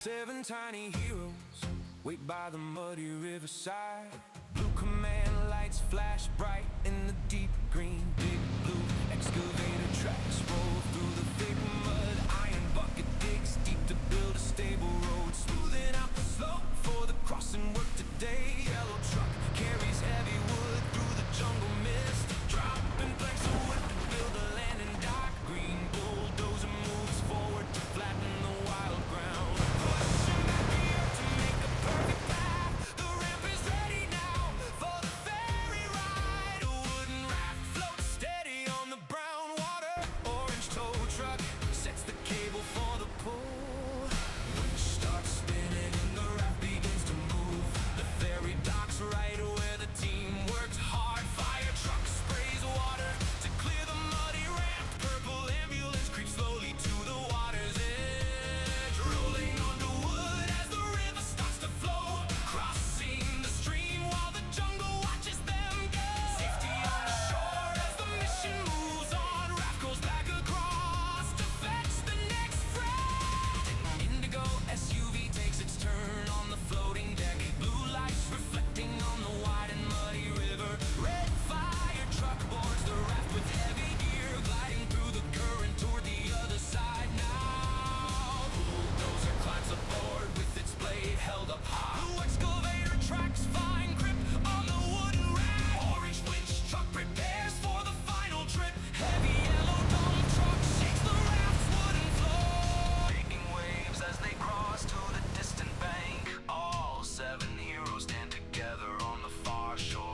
7 tiny heroes wait by the muddy riverside. Blue command lights flash bright in the deep green. Big blue excavator tracks roll through the thick mud. Iron bucket digs deep to build a stable road, smoothing out the slope for the crossing work today. Yellow truck carries heavy wood through the jungle mist, dropping planks of wood to build a landing dock. Green bulldozer moves forward to flatten the wild ground, pushing back the earth to make a perfect path. The ramp is ready now for the ferry ride. A wooden raft floats steady on the brown water. Orange tow truck sets the cable for the pull. Winch starts spinning and the raft begins to move. The ferry docks right where the team works hard. Fire truck sprays water to clear the muddy ramp. Purple ambulance creeps slowly to the water's edge, rolling onto wood as the river starts to flow, crossing the stream while the jungle watches them go. Safety on the shore as the mission moves on. Raft goes back across to fetch the next friend. Indigo SUV takes its turn on the floating deck. Blue lights reflecting on the wide and muddy river. Red fire truck boards the raft with heavy gear, gliding through the current toward the other side now. Bulldozer climbs aboard with its blade held up high. Blue excavator tracks fine grip on the wooden raft. Orange winch truck prepares for the final trip. Heavy yellow dome truck shakes the raft's wooden floor, making waves as they cross to the distant bank. All 7 heroes stand together on the far shore.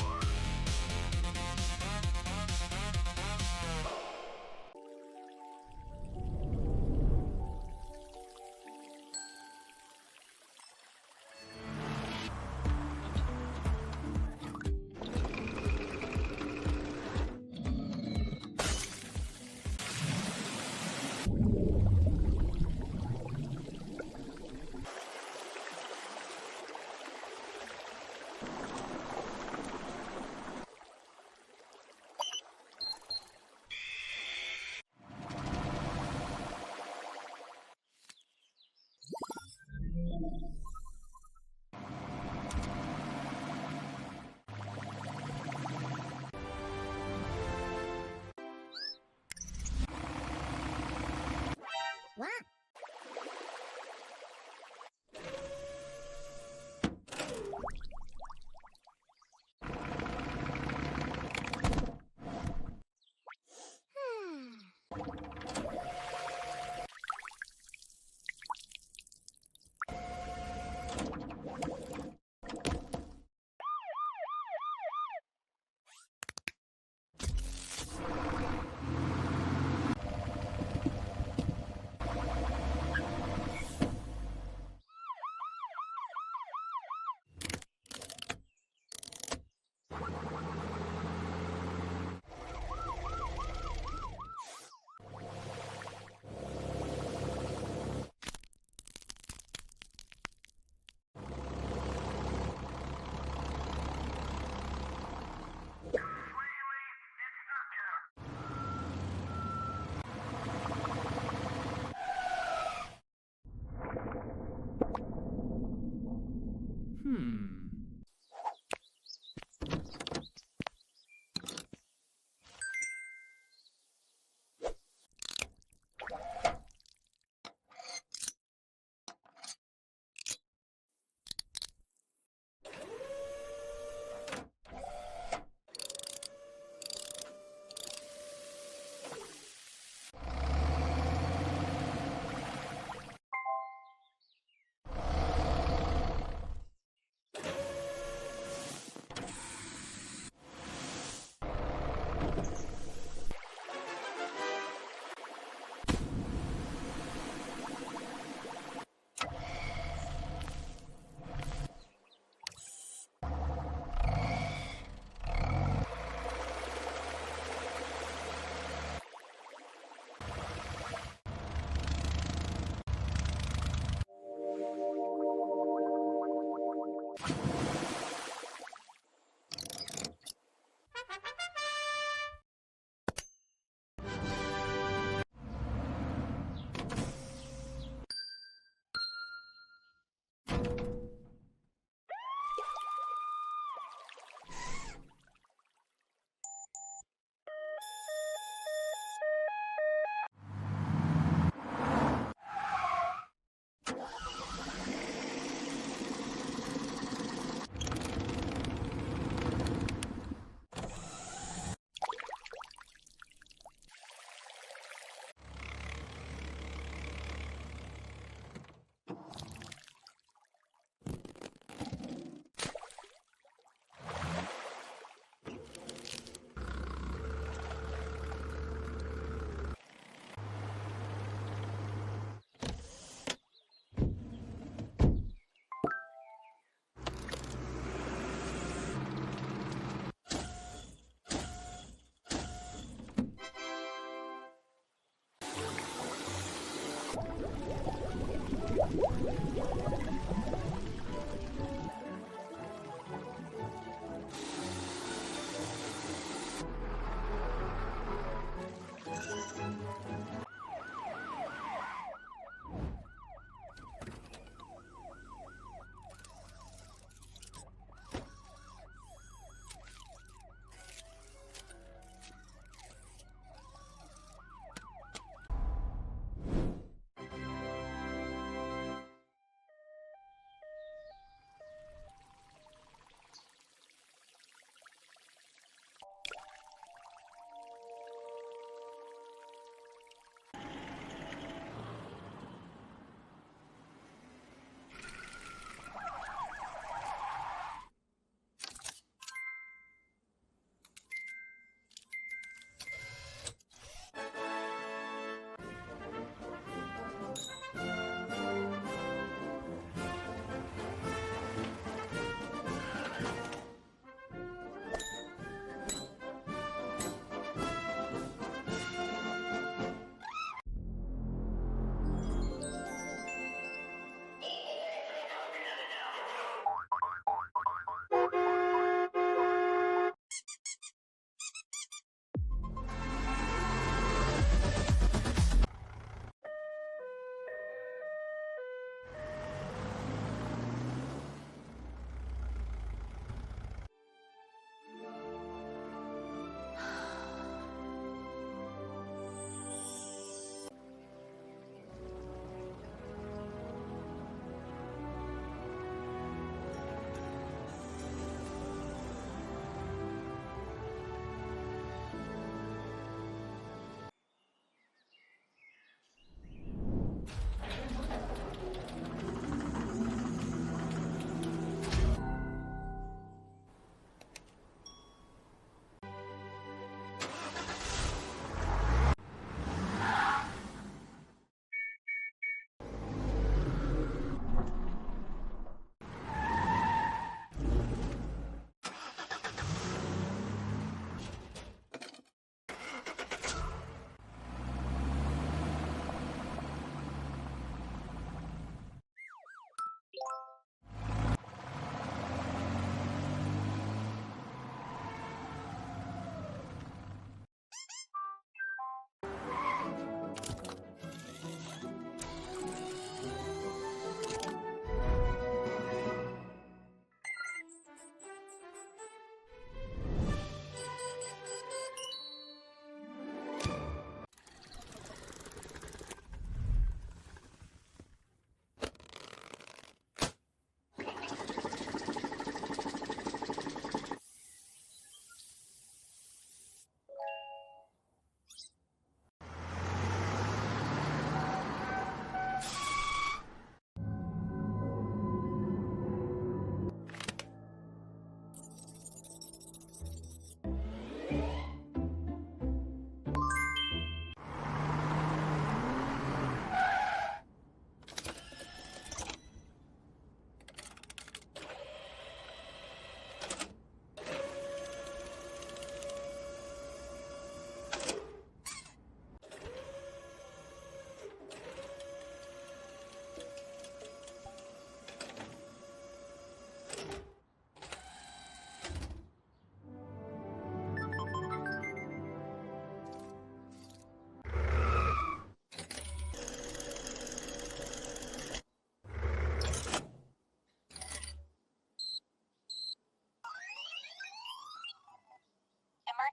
What?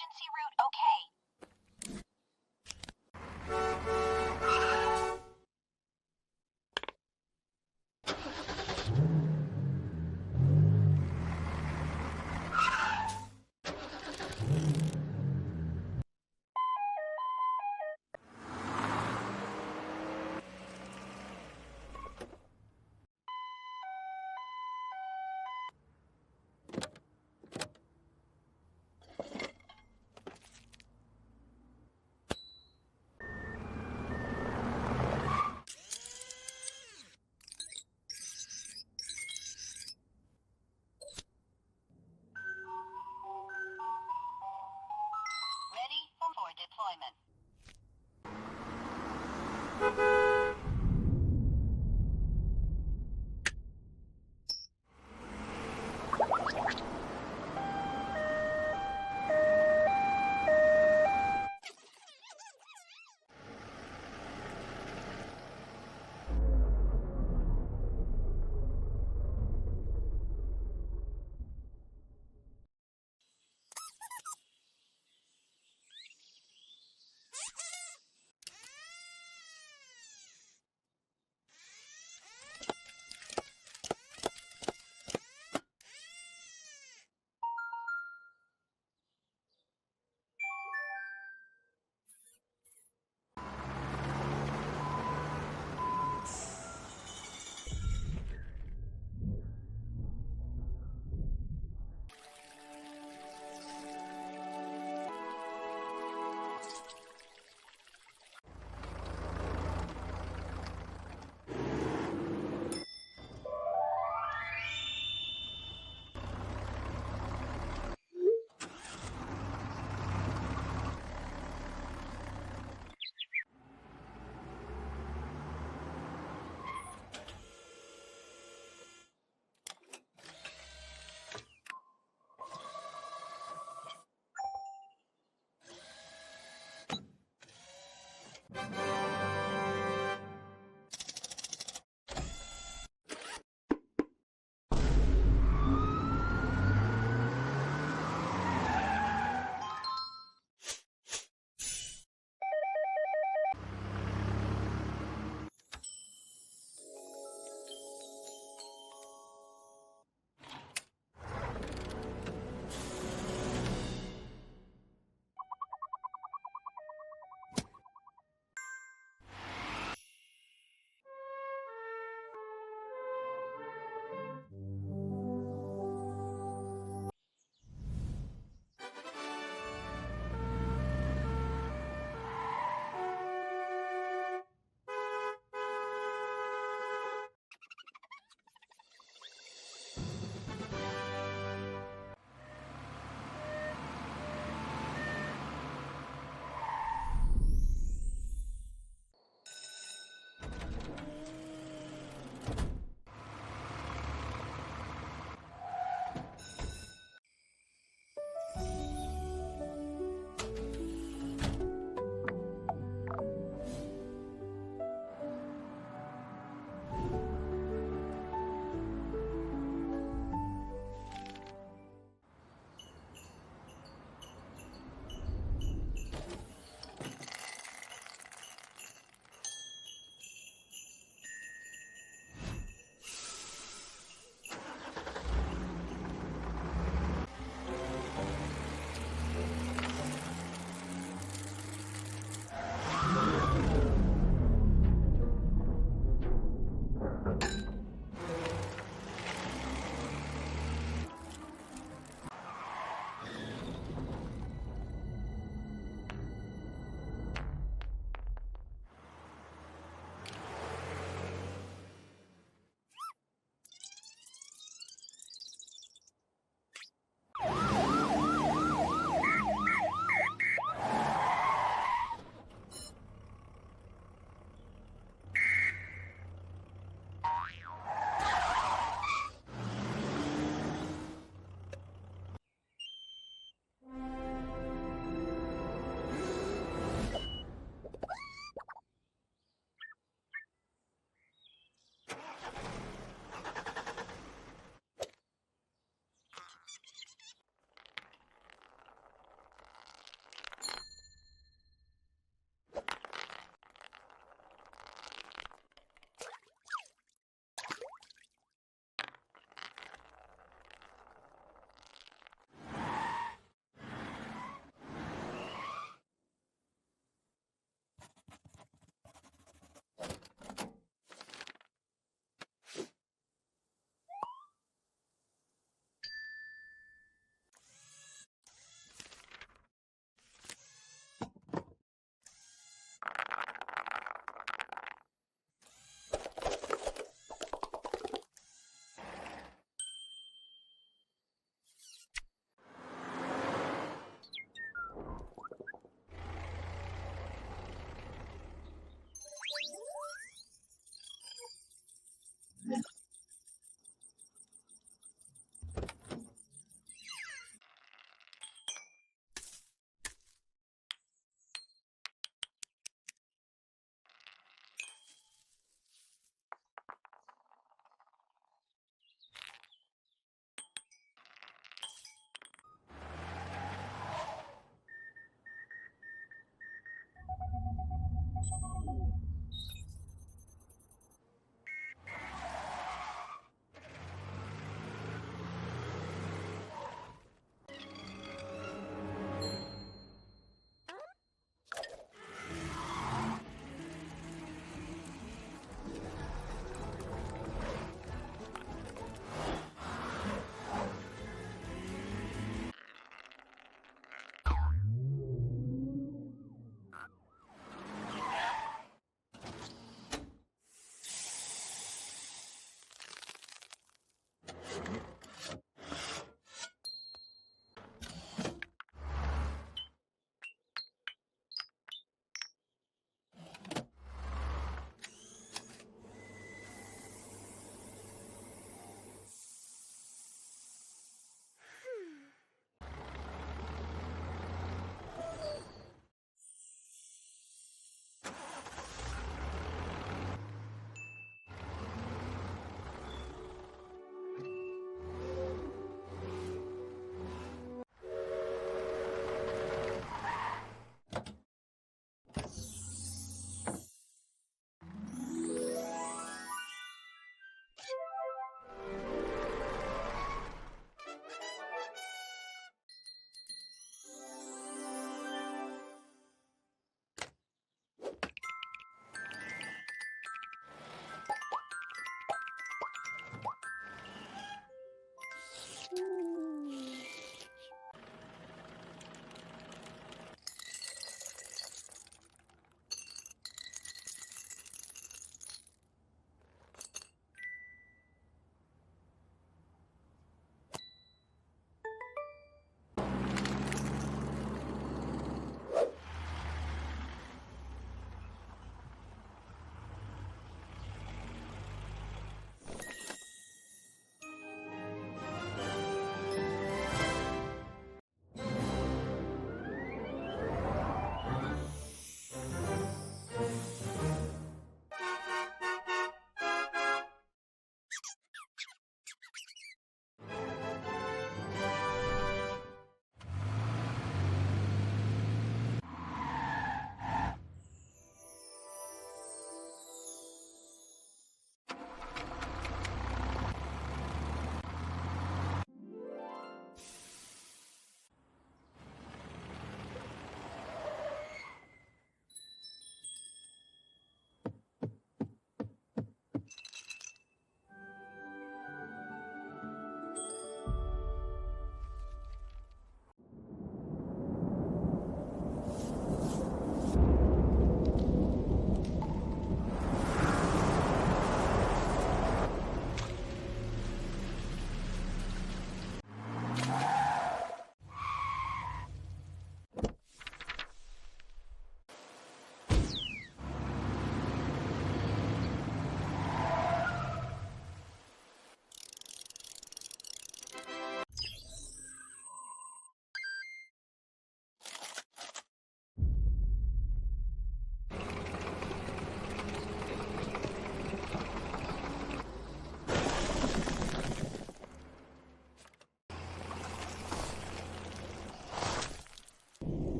emergency route okay?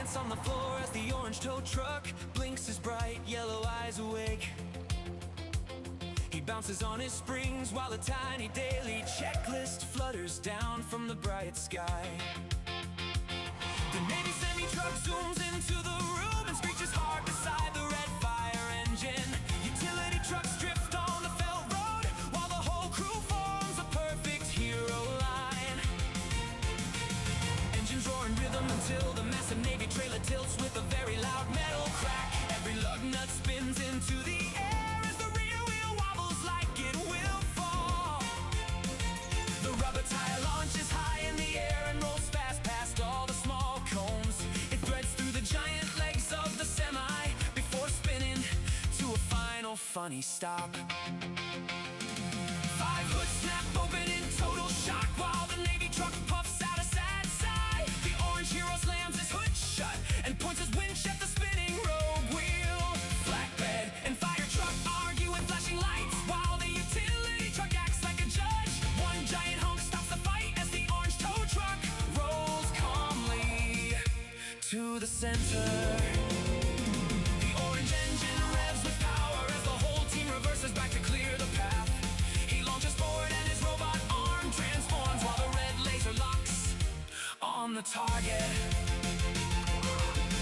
dance on the floor as the orange tow truck blinks his bright yellow eyes awake. He bounces on his springs while a tiny daily checklist flutters down from the bright sky. The Navy semi-truck zooms into the room and screeches hard beside the red fire engine. Utility trucks drift on the felt road while the whole crew forms a perfect hero line. Engines roar in rhythm until the massive Navy trailer tilts with a very loud metal crack. Every lug nut spins into the air as the rear wheel wobbles like it will fall. The rubber tire launches high in the air and rolls fast past all the small cones. It threads through the giant legs of the semi before spinning to a final funny stop. 5 hoods snap open in total shock while the Navy truck puffs out a sad sigh. The orange hero slams his hood shut and points his winch at the spinning rogue wheel. Flatbed and fire truck argue with flashing lights while the utility truck acts like a judge. One giant honk stops the fight as the orange tow truck rolls calmly to the center. The orange engine revs with power as the whole team reverses back to clear the path. He launches forward and his robot arm transforms while the red laser locks on the target.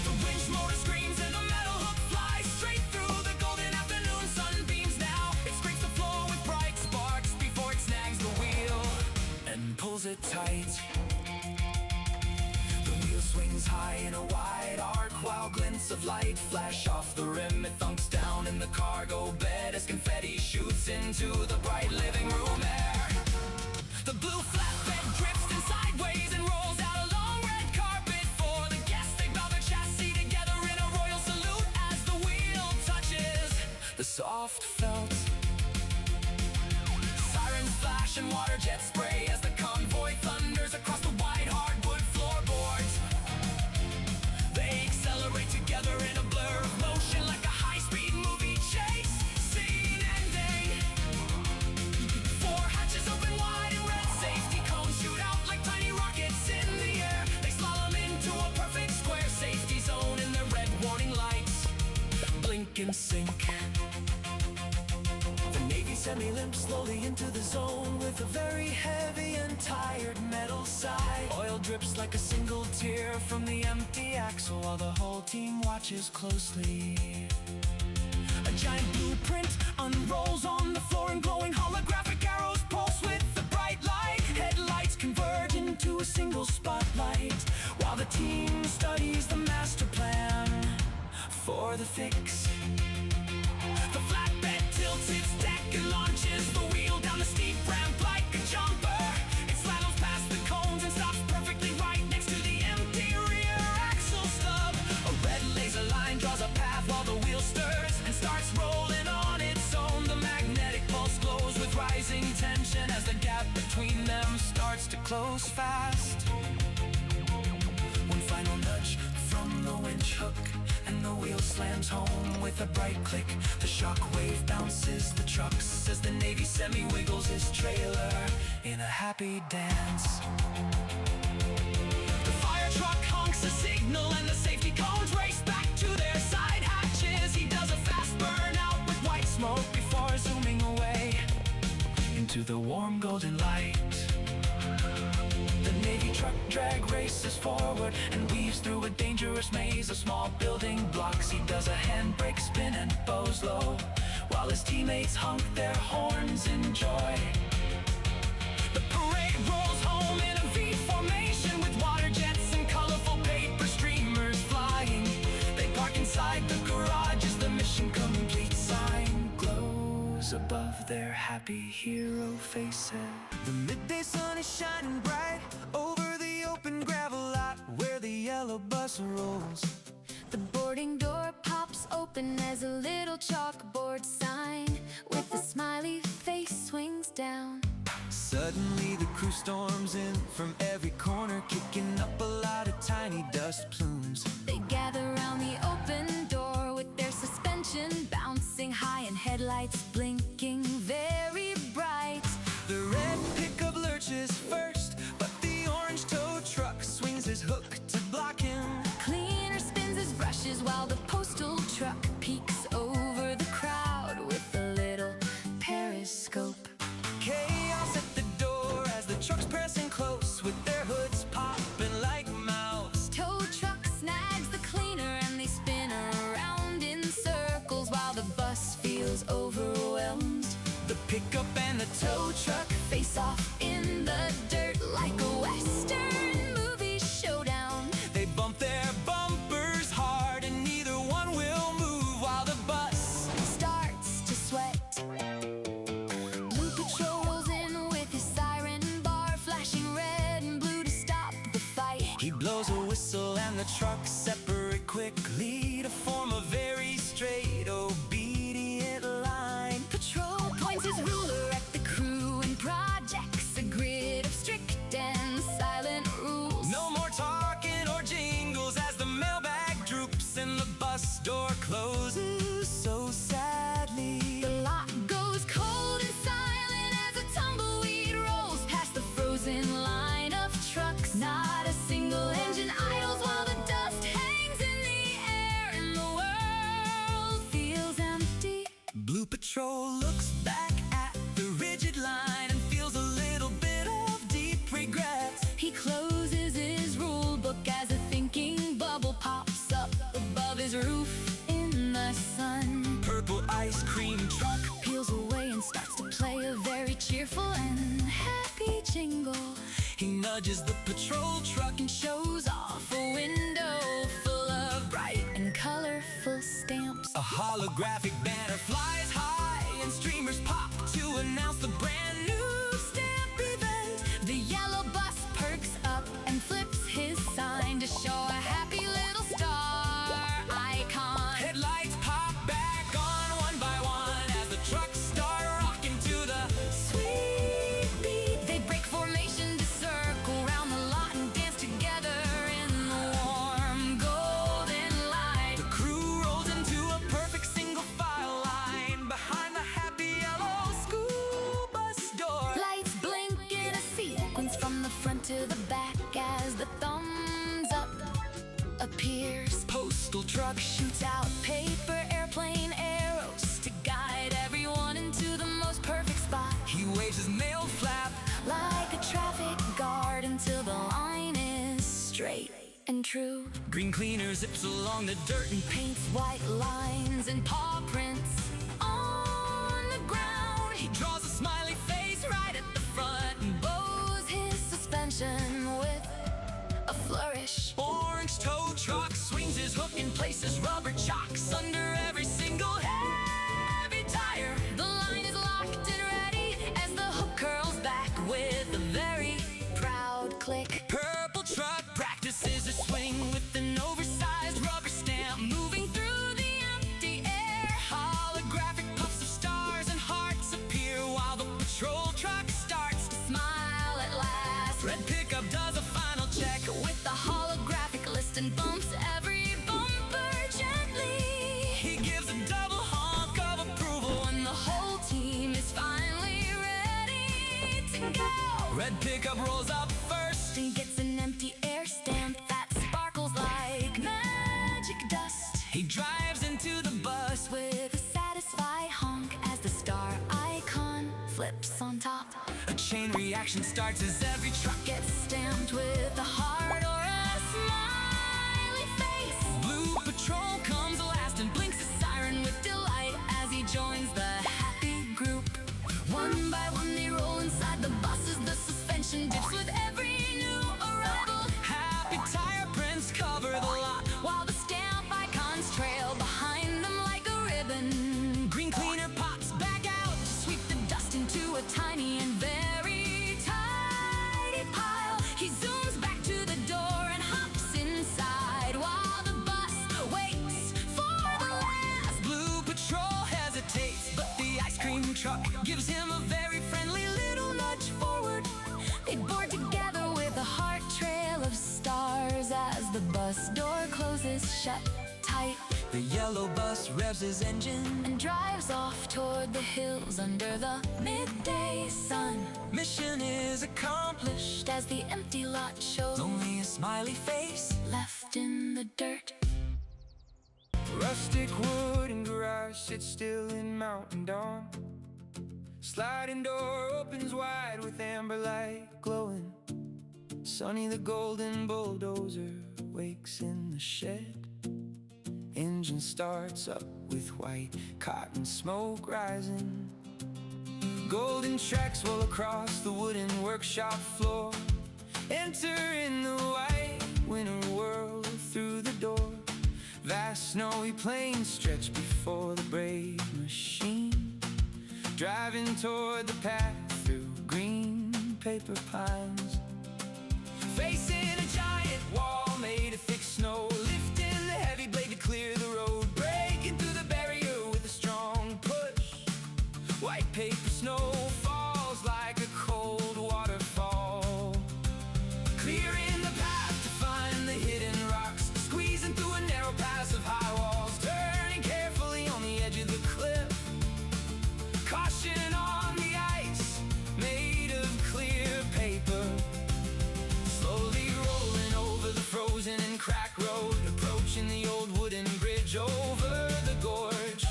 The winch motor screams and the metal hook flies straight through the golden afternoon sunbeams now. It scrapes the floor with bright sparks before it snags the wheel and pulls it tight. The wheel swings high in a wide arc while glints of light flash off the rim. It thunks down in the cargo bed as confetti shoots into the bright living room air. The blue flatbed drifts in sideways and rolls out a long red carpet for the guests. They bow their chassis together in a royal salute as the wheel touches the soft felt. Sirens flash and water jets spray as the convoy thunders across the wide hardwood floorboards. They accelerate together in a blur of motion like a high-speed movie chase scene ending. 4 hatches open wide and red safety cones shoot out like tiny rockets in the air. They slalom into a perfect square safety zone and their red warning lights blink and sink. The Navy semi limps slowly into the zone with a very heavy and tired metal side. Oil drips like a single tear from the empty axle while the whole team watches closely. A giant blueprint unrolls on the floor and glowing holographic arrows pulse with the bright light. Headlights converge into a single spotlight while the team studies the master plan for the fix. The flatbed tilts its deck and launches the wheel down the steep ramp like a jumper. It slaloms past the cones and stops perfectly right next to the empty rear axle stub. A red laser line draws a path while the wheel stirs and starts rolling on its own. The magnetic pulse glows with rising tension as the gap between them starts to close fast. One final nudge from the winch hook and the wheel slams home with a bright click. The shockwave bounces the trucks as the Navy semi wiggles his trailer in a happy dance. The fire truck honks a signal and the safety cones race back to their side hatches. He does a fast burnout with white smoke before zooming away into the warm golden light. The Navy truck drag races forward and weaves through a dangerous maze of small building blocks. He does a handbrake spin and bows low while his teammates honk their horns in joy. The parade rolls home in a V formation with water jets and colorful paper streamers flying. They park inside the garage as the mission complete sign glows above their happy hero faces. The midday sun is shining bright over the open gravel lot where the yellow bus rolls. The boarding door pops open as a little chalkboard sign with a smiley face swings down. Suddenly the crew storms in from every corner, kicking up a lot of tiny dust plumes. They gather round the open door with their suspension bouncing high and headlights blinking very bright. The red pickup lurches first, but the orange tow truck swings his hook to block him. Cleaners close with their hoods popping like mouths. Tow truck snags the cleaner and they spin around in circles while the bus feels overwhelmed. The pickup and the tow truck Face off in the dirt like a western movie showdown. they bump their bumpers hard and neither one will move while the bus Starts to sweat. Blue Patrol rolls in with his siren bar flashing red and blue to stop the fight. he blows a whistle and the trucks separate quickly to form a very straight, obedient line. Patrol points his ruler at the crew and projects a grid of strict and silent rules. No more talking or jingles as the mailbag droops and the bus door closes so sadly. The lot goes cold and silent as a tumbleweed rolls past the frozen line of trucks. Not a single engine idles while the dust hangs in the air and the world feels empty. Blue Patrol looks back at the rigid line and feels a little bit of deep regret. He closes his rule book as a thinking bubble pops up above his roof in the sun. Purple ice cream truck Peels away and starts to play a very cheerful and happy jingle. he nudges the patrol truck And shows off a window full of bright and colorful stamps. a holographic banner flies high and streamers pop to announce the brand new stamp event. The yellow bus perks up and flips his sign to show a happy little star icon. Headlights pop back on one by one as the trucks start rocking to the Sweet beat. They break formation to circle round the lot and dance together in the warm golden light. The crew rolls into a perfect single file line behind the happy yellow school bus door. Lights blink in a sequence from the front to the back as the thumbs up appears. Postal truck Shoots out paper airplane arrows to guide everyone into the most perfect spot. he waves his mail flap Like a traffic guard until the line is straight and true. green cleaner zips along the dirt and Paints white lines and paw prints on the ground. he draws a smiley face right at the front. He bows his suspension with a flourish. Orange tow truck swings his hook and places rubber chocks under every single heavy tire. The line is locked and ready as the hook curls back with a very proud click. Purple truck practices a swing with an oversized rubber stamp moving through the empty air. Holographic puffs of stars and hearts appear while the patrol truck starts to Smile at last. red pickup does a final check With the holographic list and bumps every bumper gently. he gives a double honk of approval When the whole team is finally ready to go. red pickup rolls up first He gets an empty air stamp that sparkles like magic dust. he drives into the bus With a satisfied honk as the star icon flips on top. a chain reaction starts as every truck Gets stamped with a heart or a smiley face. Blue Patrol comes last and blinks a siren with delight As he joins the happy group, one by one they roll inside the buses. The suspension dips with every new arrival. happy tire prints cover the lot While the stamp icons trail behind them like a ribbon. green cleaner pops back out To sweep the dust into a tiny and very tidy pile. He zooms back to the door and hops inside while the bus waits for the last. Blue Patrol hesitates but the ice cream truck gives him a very friendly little nudge forward. They board together with a heart trail of stars as the bus door closes shut tight the yellow bus revs his engine and drives off toward the hills under the midday sun. mission is accomplished As the empty lot shows only a smiley face left in the dirt. rustic wood and garage sits still in mountain dawn. Sliding door opens wide with amber light glowing. Sonny the golden bulldozer wakes in the shed. Engine starts up with white cotton smoke rising. Golden tracks roll across the wooden workshop floor. Enter in the white winter world through the door. Vast snowy plains stretch before the brave machine, driving toward the path through green paper pines. Facing a giant wall made of thick snow, lifting the heavy blade to clear the road, breaking through the barrier with a strong push. White paper snow falls like a cold waterfall, clearing the path to find the hidden rocks, squeezing through a narrow pass of high walls, turning carefully on the edge of the cliff. Caution on the ice made of clear paper, slowly rolling over the frozen and cracked road, approaching the old wooden bridge over the gorge.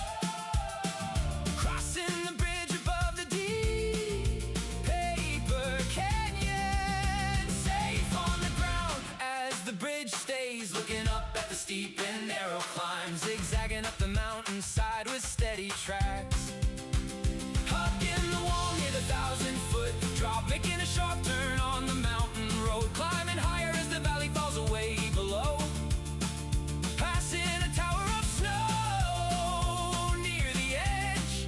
Crossing the bridge above the deep paper canyon, safe on the ground as the bridge stays, looking up at the steep and narrow climb, zigzagging up the mountainside with steady tracks. Hugging the wall near the 1,000-foot drop, making a sharp turn on the mountain road, climbing higher as the valley falls away below. Passing a tower of snow near the edge,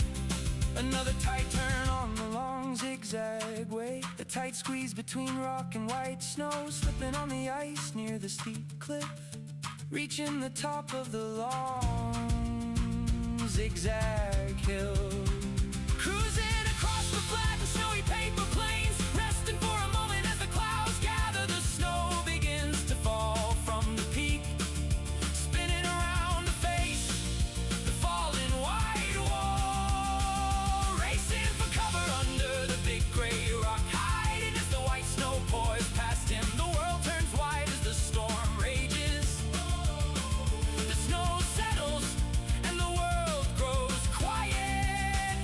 another tight turn on the long zigzag way, a tight squeeze between rock and white snow, slipping on the ice near the steep cliff, reaching the top of the long zigzag hill. Cruising across the flat and snowy paper plains, resting for a moment as the clouds gather, the snow begins to fall from the peak, spinning around to face the fallen white wall, racing for cover under the big gray rock, hiding as the white snow pours past him. The world turns white as the storm rages, the snow settles and the world grows quiet,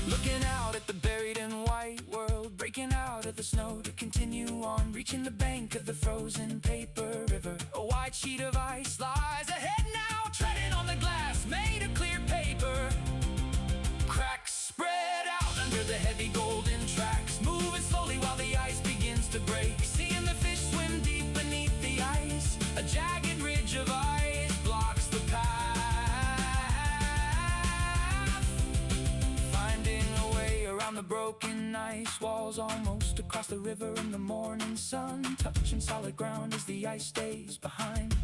looking out at the buried and white world, breaking out of the snow to continue on, reaching the bank of the frozen paper river. A wide sheet of ice lies ahead now, treading on the glass made of clear paper. Cracks spread out under the heavy golden tracks, moving slowly while the ice begins to break, seeing the fish swim deep beneath the ice. A jagged ridge of ice blocks the path, finding a way around the broken ice walls, almost across the river in the morning sun, touching solid ground as the ice stays behind.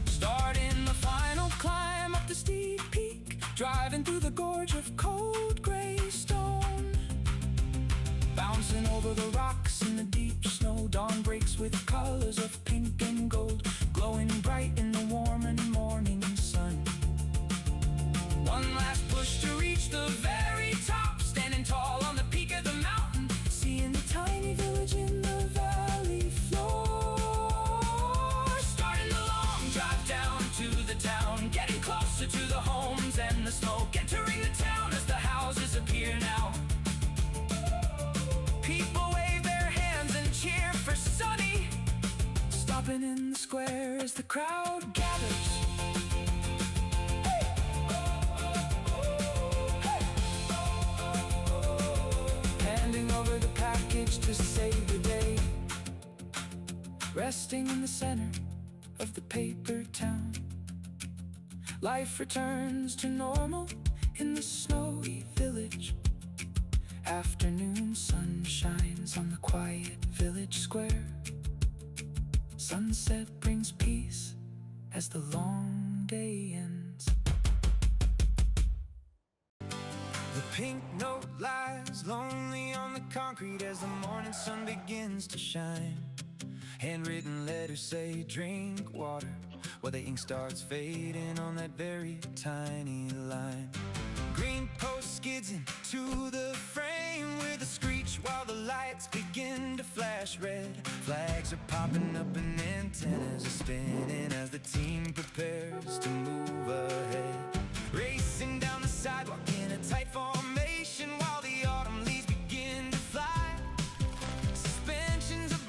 Starting the final climb up the steep peak, driving through the gorge of cold gray stone, bouncing over the rocks in the deep snow. Dawn breaks with colors of pink and gold, glowing bright in the warm and morning sun. One last push to reach the very top, standing tall on the peak of the mountain, seeing the tiny village in the valley floor. Starting the long drive down to the town, getting closer to the homes and the smoke, entering the town as the houses appear now. People wave their hands and cheer for Sonny, stopping in the square as the crowd gathers. Handing over the package to save the day, resting in the center of the paper town. Life returns to normal in the snowy village. Afternoon sun shines on the quiet village square. Sunset brings peace as the long day ends. The pink note lies lonely on the concrete as the morning sun begins to shine. Handwritten letters say drink water, while the ink starts fading on that very tiny line. Green post skids into the frame with a screech while the lights begin to flash red. Flags are popping up and antennas are spinning as the team prepares to move ahead. Racing down the sidewalk in a tight formation while the autumn leaves begin to fly. Suspensions of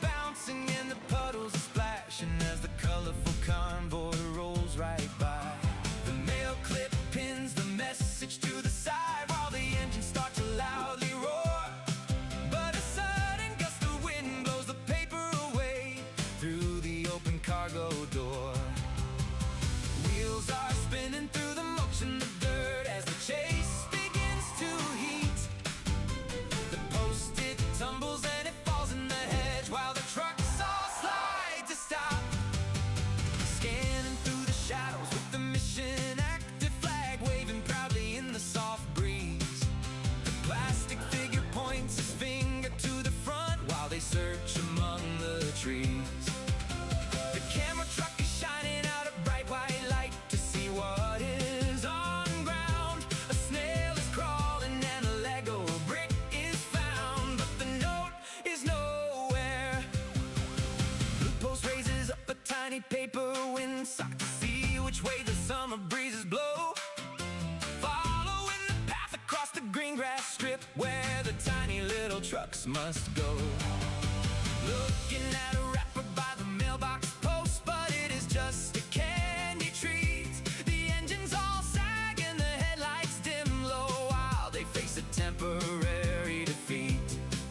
must go. Looking at a wrapper by the mailbox post, but it is just a candy treat. The engine's all sag and the headlights dim low while they face a temporary defeat.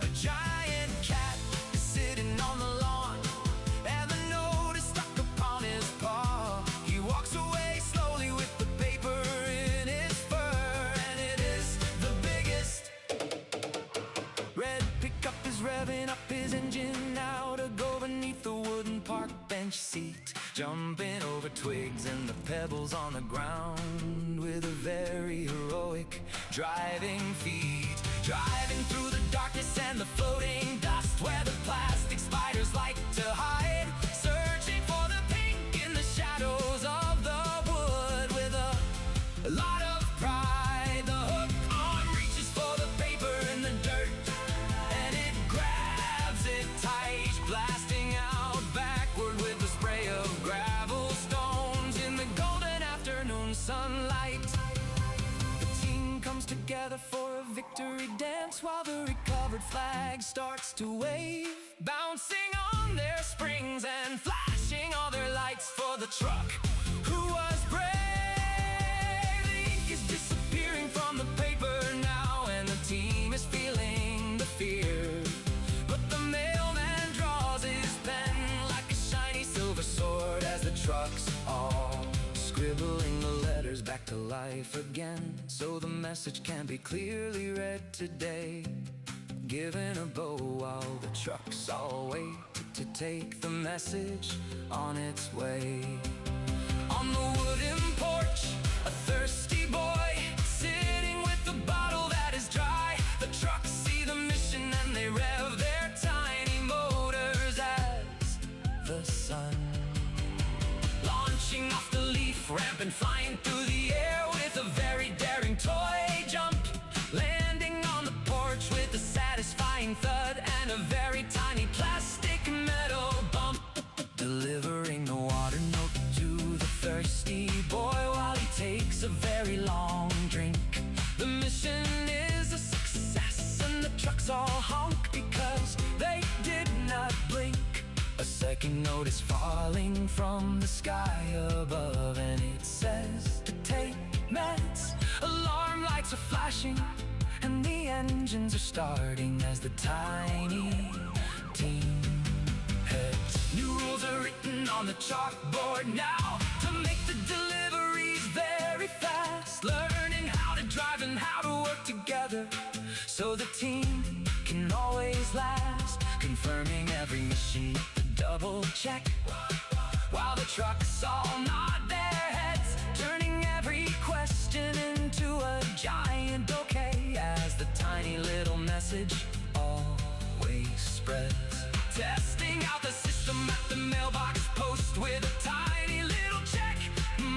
A giant cat is sitting on the lawn, and the note is stuck upon his paw. He walks away slowly with the paper in his fur, and it is the biggest. Red pickup is revving up his engine now to go beneath the wooden park bench seat, jumping over twigs and the pebbles on the ground with a very heroic driving feat. Driving through the darkness and the floating dust where the plastic spiders like to hide, searching for the pink in the shadows of the wood with a lot of pride. The hook arm reaches for the paper in the dirt, and it grabs it tight, blasting out backward with the spray of gravel stones in the golden afternoon sunlight. The team comes together for a victory dance while the recovered flag starts to wave, bouncing on their springs and flashing all their lights for the truck who was brave. The ink is disappearing from the paper now, and the team is feeling the fear. But the mailman draws his pen like a shiny silver sword as the trucks all scribbling the letters back to life again, so the message can be clearly read today. Given a bow while the trucks all wait to take the message on its way. On the wooden porch, a thirsty boy sitting with a bottle that is dry. The trucks see the mission and they rev their tiny motors as the sun, launching off the leaf ramp and flying through the air with a very daring toy jump, landing on the porch with a satisfying thud and a very tiny plastic metal bump, delivering the water note to the thirsty boy while he takes a very long drink. The mission is a success and the trucks all honk because they did not blink. A second note is falling from the sky above, and it says to take meds. Alarm lights are flashing and the engines are starting as the tiny team heads. New rules are written on the chalkboard now to make the deliveries very fast, learning how to drive and how to work together so the team can always last, confirming every mission with the double check while the trucks all nod their heads, turning every question into a giant okay as the tiny little message always spreads. Testing out the system at the mailbox post with a tiny little check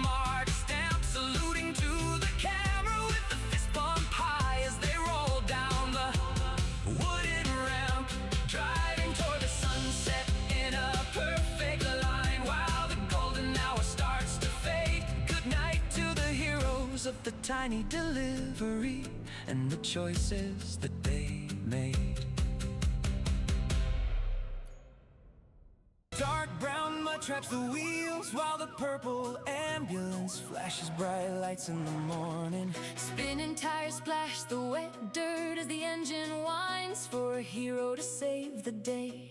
mark stamp, saluting to the camera with the fist bump high as they roll down the wooden ramp, driving toward the sunset in a perfect line while the golden hour starts to fade. Good night to the heroes of the tiny delivery and the choices that they made. Dark brown mud traps the wheels while the purple ambulance flashes bright lights in the morning. Spinning tires splash the wet dirt as the engine whines for a hero to save the day.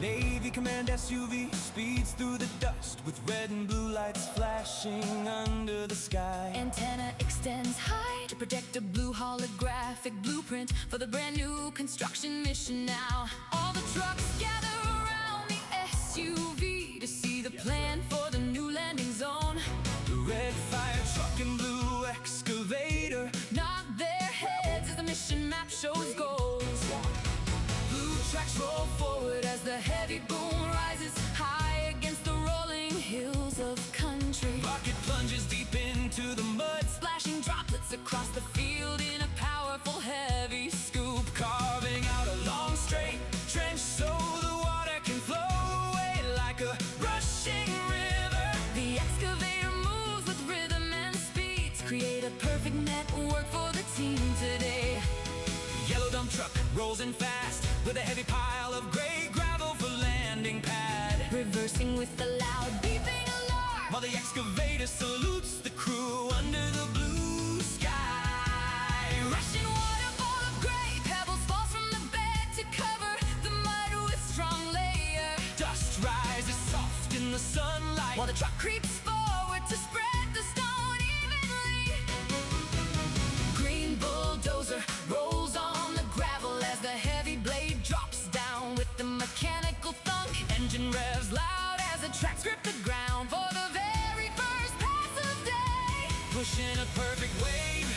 Navy command SUV speeds through the dust with red and blue lights flashing under the sky. Antenna extends high to project a blue holographic blueprint for the brand new construction mission now. All the trucks gather around the SUV to see the plan for the new landing zone. The red fire truck and blue excavator Nod their heads as the mission map shows goals. blue tracks roll forward As the heavy boom rises high against the rolling hills of country. bucket plunges deep into the mud, Splashing droplets across the field in a powerful heavy scoop. carving out a long straight trench so the water can flow away like a rushing river. The excavator moves with rhythm and speed to create a perfect network for the team today. Yellow dump truck rolls in fast with a heavy pile of gray gravel for landing pad. Reversing with a loud beeping alarm, while the excavator salutes the crew under the blue sky. rushing waterfall of gray pebbles falls from the bed to cover the mud with strong layer. Dust rises soft in the sunlight, While the truck creeps forward to spread the stone evenly. Green bulldozer rolls on the gravel as the heavy blade drops down with the mechanical thunk. engine revs loud As the tracks grip the ground for the very first pass of day. pushing a perfect wave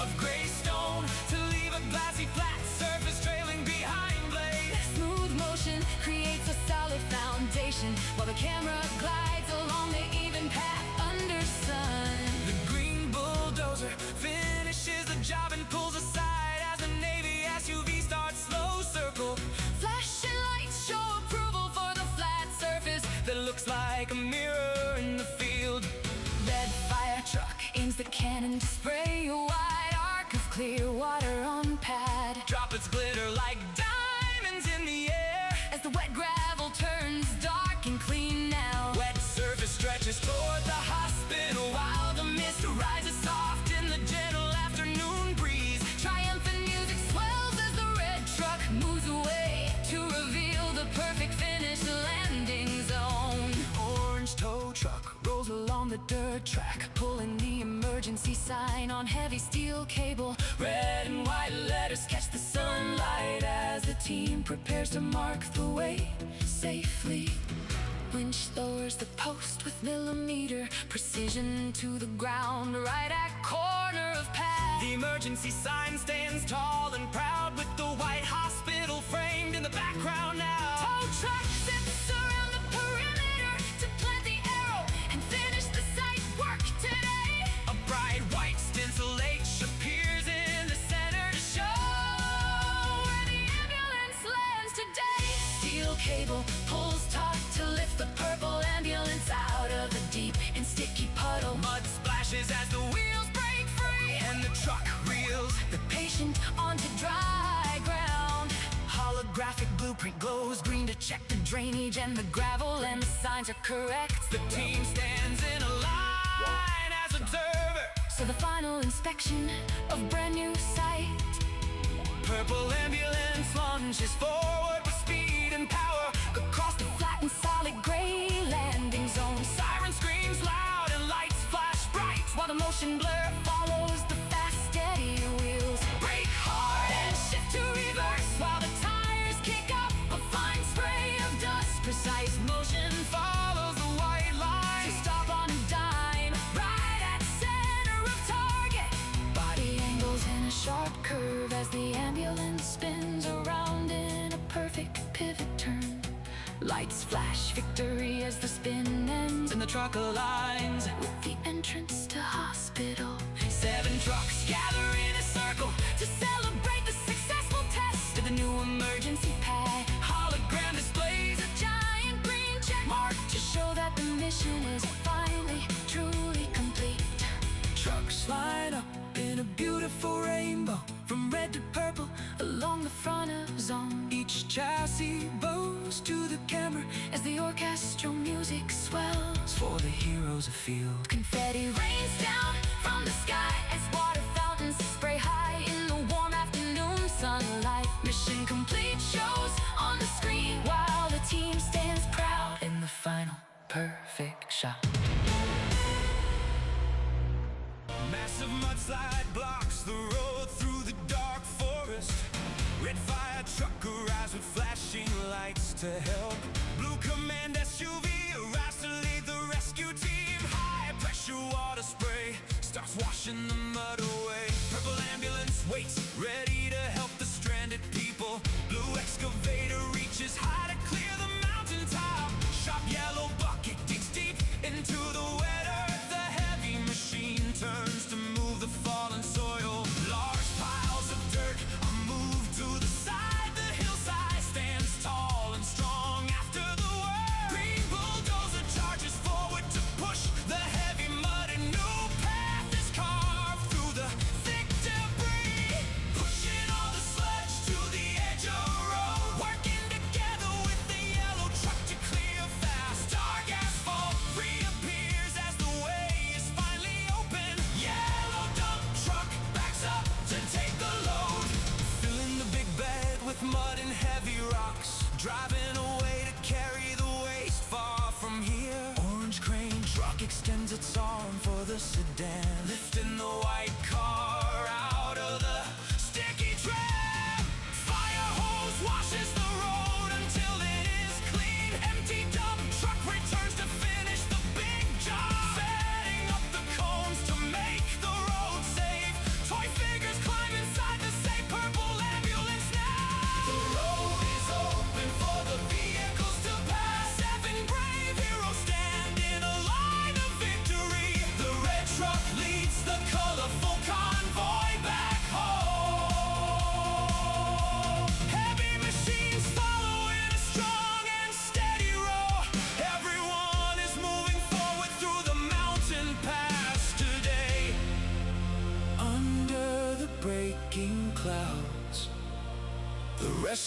of gray stone to leave a glassy flat surface trailing behind blade. Smooth motion creates a solid foundation while the camera glides along the even path under sun. The green bulldozer finishes the job and pulls aside as the Navy SUV starts slow circle. Flashing lights show approval for the flat surface That looks like a mirror in the field. Red fire truck aims the cannon to spray a wide arc of clear water on pad. Droplets glitter like diamonds in the air As the wet gravel turns dark and clean now. wet surface stretches toward the hospital while the mist rises soft in the gentle afternoon breeze. Triumphant music swells as the red truck moves away to reveal the perfect finish landing zone. Orange tow truck Rolls along the dirt track, pulling the emergency sign on heavy steel cable. red and white letters Catch the sunlight as the team prepares to mark the way safely. Winch lowers the post with millimeter precision to the ground right at corner of path. The emergency sign stands tall and proud with the white hospital framed in the background now. Tow truck zips around the perimeter to plant the arrow and finish the site work today. A bright white stencil H appears in the center to show Where the ambulance lands today. Steel cable pulls taut to lift the purple ambulance out of the deep and sticky puddle. mud splashes as the wheels break free and the truck reels. The patient onto dry ground. Holographic blueprint glows green to check the drainage and the gravel, and the signs are correct. The team stands in a line as observer. So the final inspection of brand new site. Purple ambulance launches forward with speed and power Across the flat and solid gray landing zone. Siren screams loud and lights flash bright While the motion blur follows the fast steady wheels. brake hard And shift to reverse while the tires kick up a fine spray of dust. Precise motion follows the white to line. stop on a dime, right at center of target. Body angles in a sharp curve as the ambulance spins around in a perfect pivot turn. Lights flash victory as the spin ends And the truck aligns. with the entrance to hospital. 7 trucks gather in a circle To celebrate the successful test of the new emergency pad. hologram displays. A giant green check mark to show that the mission is finally truly complete. Trucks line up in a beautiful rainbow from red to purple Along the front of zone, each chassis bows to the camera as the orchestral music swells. for the heroes afield. Confetti rains down from the sky as water fountains spray high in the warm afternoon sunlight. Mission complete shows on the screen while the team stands proud In the final perfect shot. Massive mudslide blocks the road through the dark forest. Red fire truck arrives with flashing lights to help. Blue command SUV arrives to lead the rescue team. High pressure water spray starts washing the mud away. Purple ambulance waits, ready to help the stranded people. Blue excavator reaches high to clear the mountaintop. Sharp yellow bucket digs deep into the wet earth. The heavy machine turns to move the fallen soil. Large piles of dirt are moved to the side. The hillside stands tall and strong after the work. Green bulldozer charges forward to push the heavy mud. A new path is carved through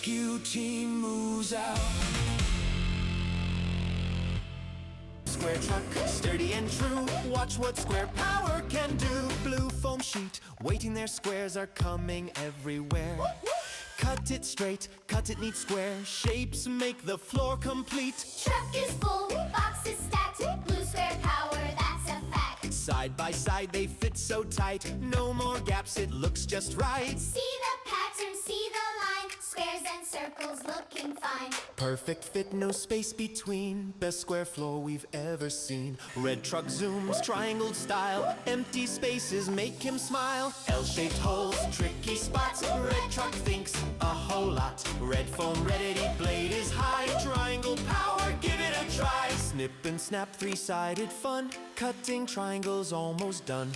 rescue team moves out. Square truck, sturdy and true. Watch what square power can do. Blue foam sheet, waiting there. Squares are coming everywhere. Cut it straight, cut it neat. Square shapes make the floor complete. Truck is full, boxes stacked. Blue square power, that's a fact. Side by side they fit so tight. No more gaps, it looks just right. See the pattern, see the line. Squares and circles looking fine. Perfect fit, no space between. Best square floor we've ever seen. Red truck zooms, triangle style. Empty spaces make him smile. L-shaped holes, tricky spots. Red truck thinks a whole lot. Red foam, ready, blade is high. Triangle power, give it a try. Snip and snap, three-sided fun. Cutting triangles almost done.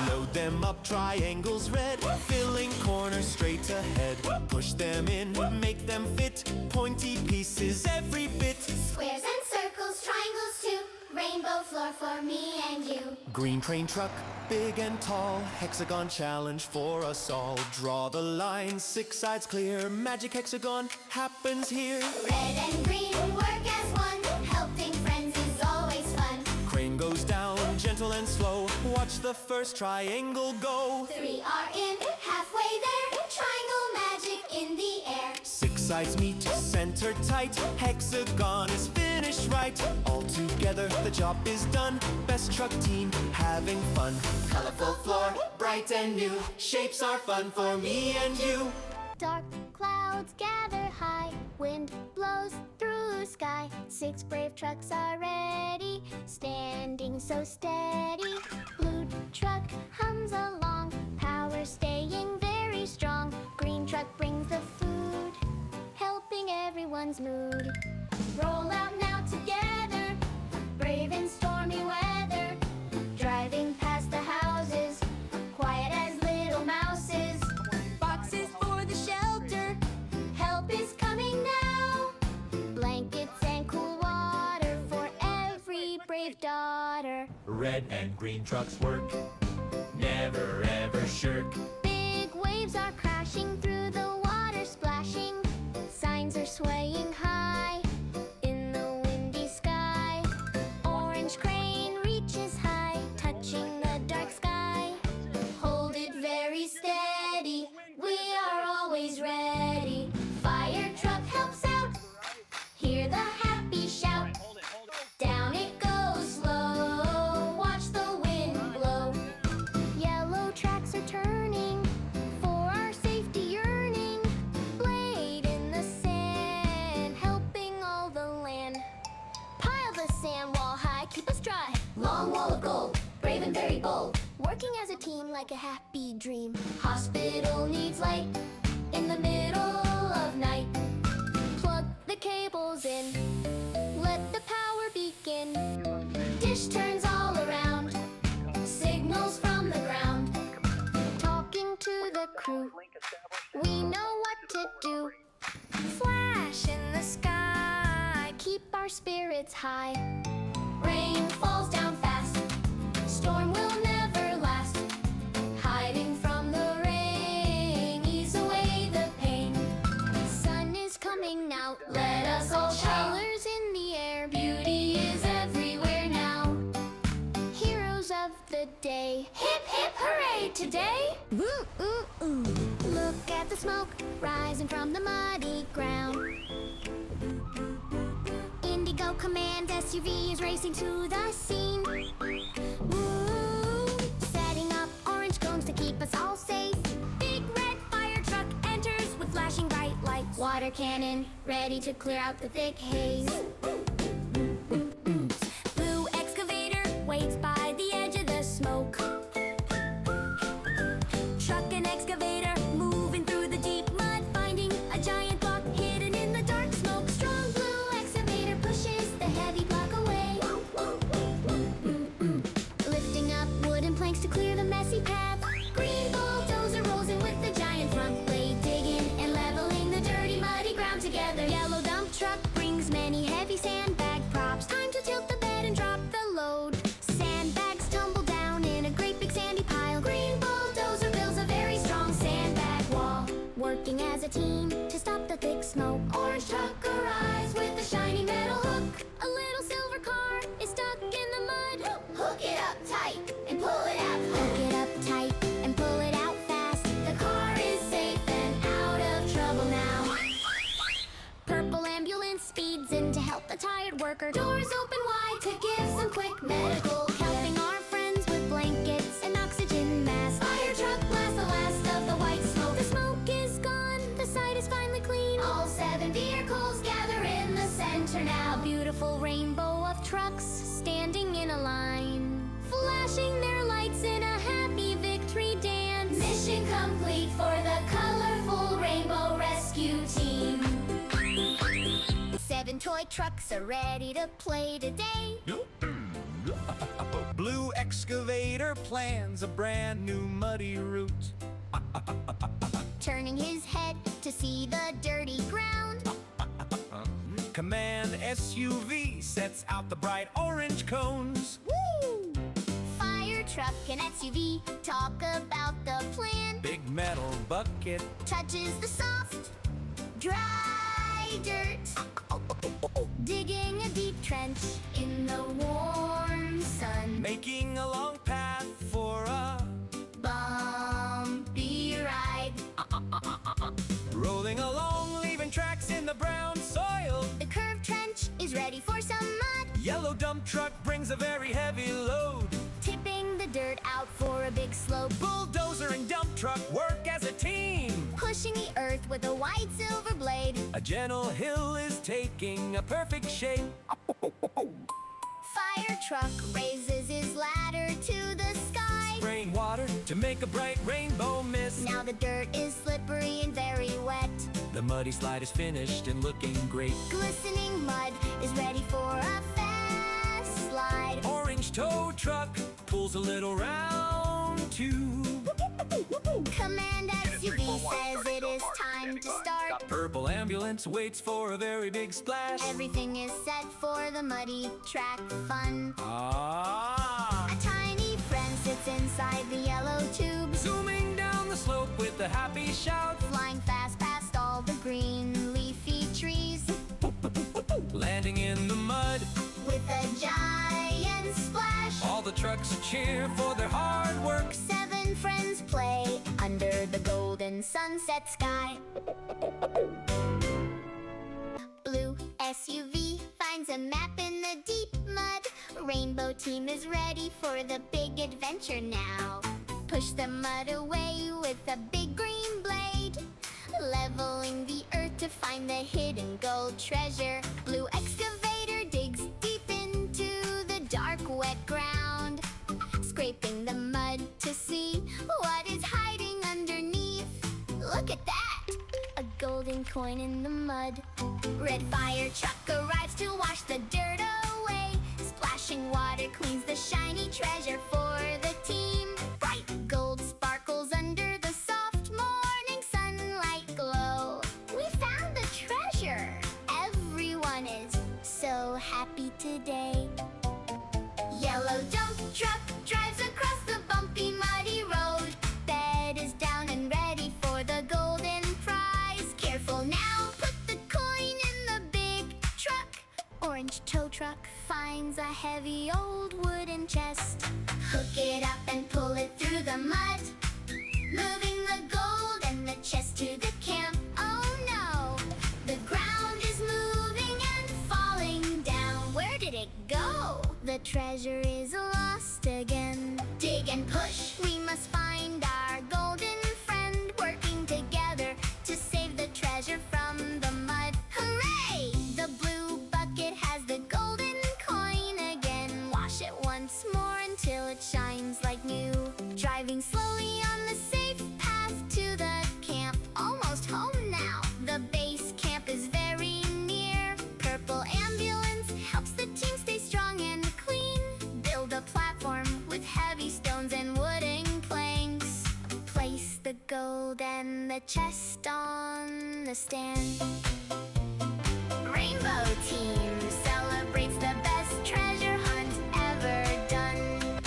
Load them up, triangles red. Filling corners straight ahead. Push them in, make them fit. Pointy pieces every bit. Squares and circles, triangles too. Rainbow floor for me and you. Green train truck, big and tall. Hexagon challenge for us all. Draw the line, 6 sides clear. Magic hexagon happens here. Red and green work as one. Helping friends is always fun. Crane goes down, gentle and slow. Watch the first triangle go. 3 are in, halfway there. Triangle magic in the air. 6 sides meet, center tight. Hexagon is finished right. All together, the job is done. Best truck team having fun. Colorful floor, bright and new. Shapes are fun for me and you. Dark clouds gather high. Wind blows through sky. 6 brave trucks are ready, standing so steady. Blue truck hums along, power staying very strong. Green truck brings the food, helping everyone's mood. Roll out now together, brave in stormy weather. Driving past the houses, quiet as little mouses. Boxes for the shelter, help is coming now. Blankets and cool water for every brave daughter. Red and green trucks work, never ever shirk. Big waves are crashing through the water, splashing. Signs are swaying high in the windy sky. Orange crane reaches high, touching the dark sky. Hold it very steady, we are always ready. Fire truck helps out, hear the happy shout. Down it goes slow, watch the wind blow. Yellow tracks are turning, for our safety yearning. Blade in the sand, helping all the land. Pile the sand wall high, keep us dry. Long wall of gold, brave and very bold. Working as a team like a happy dream. Hospital needs light in the middle of night. Plug the cables in, let the power begin. Dish turns all around, signals from the ground. Talking to the crew, we know what to do. Flash in the sky, keep our spirits high. Rain falls down fast, storm will never last. Hiding from the rain, ease away the pain. Sun is coming out, let us all shout. Colors in the air, beauty is everywhere now. Heroes of the day, hip hip hooray today. Woo ooh ooh. Look at the smoke rising from the muddy ground. Indigo command SUV is racing to the scene. Woo! Setting up orange cones to keep us all safe. Big red fire truck enters with flashing bright lights. Water cannon ready to clear out the thick haze. Blue excavator waits by the edge of the smoke. Truck and excavator moving through the deep mud, finding a giant block hidden in the dark smoke. Strong blue excavator pushes the heavy block away. Lifting up wooden planks to clear the messy path. Green bulldozer rolls in with the giant front blade, digging and leveling the dirty muddy ground together. Yellow dump truck brings many heavy sandbag props. Time to tilt the bed and drop the load. Sandbags tumble down in a great big sandy pile. Green bulldozer builds a very strong sandbag wall, working as a team to smoke. Orange truck arrives with a shiny metal hook. A little silver car is stuck in the mud. Hook it up tight and pull it out. Hook it up tight and pull it out fast. The car is safe and out of trouble now. Purple ambulance speeds in to help the tired worker. Doors open wide to give some quick medical. Helping our friends with blankets and oxygen masks. Fire truck blasts the last of the white smoke. The smoke is gone, the site is finally clean. All 7 vehicles gather in the center now. A beautiful rainbow of trucks standing in a line, flashing their lights in a happy victory dance. Mission complete for the colorful rainbow rescue team. 7 toy trucks are ready to play today. Blue excavator plans a brand new muddy route. Turning his head to see the dirty ground. Command SUV sets out the bright orange cones. Woo! Fire truck and SUV talk about the plan. Big metal bucket Touches the soft, dry dirt. Digging a deep trench in the warm sun. making a long path for a Bumpy ride. rolling along, leaving tracks in the brown soil. The curved trench is ready for some mud. Yellow dump truck brings a very heavy load. Tipping the dirt out for a big slope. Bulldozer and dump truck work as a team. Pushing the earth with a white silver blade. A gentle hill is taking a perfect shape. Fire truck raises his ladder to the sky. Spraying water to make a bright rainbow mist. Now the dirt is slippery and very wet. The muddy slide is finished and looking great. Glistening mud is ready for a fast slide. Orange tow truck pulls a little round too. Command SUV says it is time to start. Purple ambulance waits for a very big splash. Everything is set for the muddy track fun. Ah! A tiny friend sits inside the yellow tube. Zooming down the slope with a happy shout. Flying fast past all the green leafy trees. Landing in the mud. With a giant splash. All the trucks cheer for their hard work. 7 friends play under the golden sunset sky. Blue SUV finds a map in the deep mud. Rainbow team is ready for the big adventure now. Push the mud away with a big green blade. Leveling the earth to find the hidden gold treasure. Blue excavator digs deep into the dark wet ground. Scraping the mud to see what is hiding underneath. Look at that! A golden coin in the mud. Red fire truck arrives to wash the dirt away. Splashing water cleans the shiny treasure for the team. Bright gold sparkles under the soft morning sunlight glow. We found the treasure! Everyone is so happy today. Yellow dump truck drives across the bumpy, muddy road. Bed is down and ready for the golden prize. Careful now, put the coin in the big truck. Orange tow truck finds a heavy old wooden chest. Hook it up and pull it through the mud. Moving the gold and the chest to the camp. Oh no, the ground is moving and falling down. Where did it go? The treasure is lost again. Dig and push, we must find our golden friend. Working together to save the treasure from the mud. Hooray! The blue bucket has the golden coin again. Wash it once more until it shines like new. Driving slowly on the safe path to the camp. Almost home now. The base camp is very near. Purple ambulance helps the team stay strong and clean. Build a platform with heavy stones and wooden planks. Place the gold and the chest on the stand. Rainbow team celebrates the best treasure hunt ever done.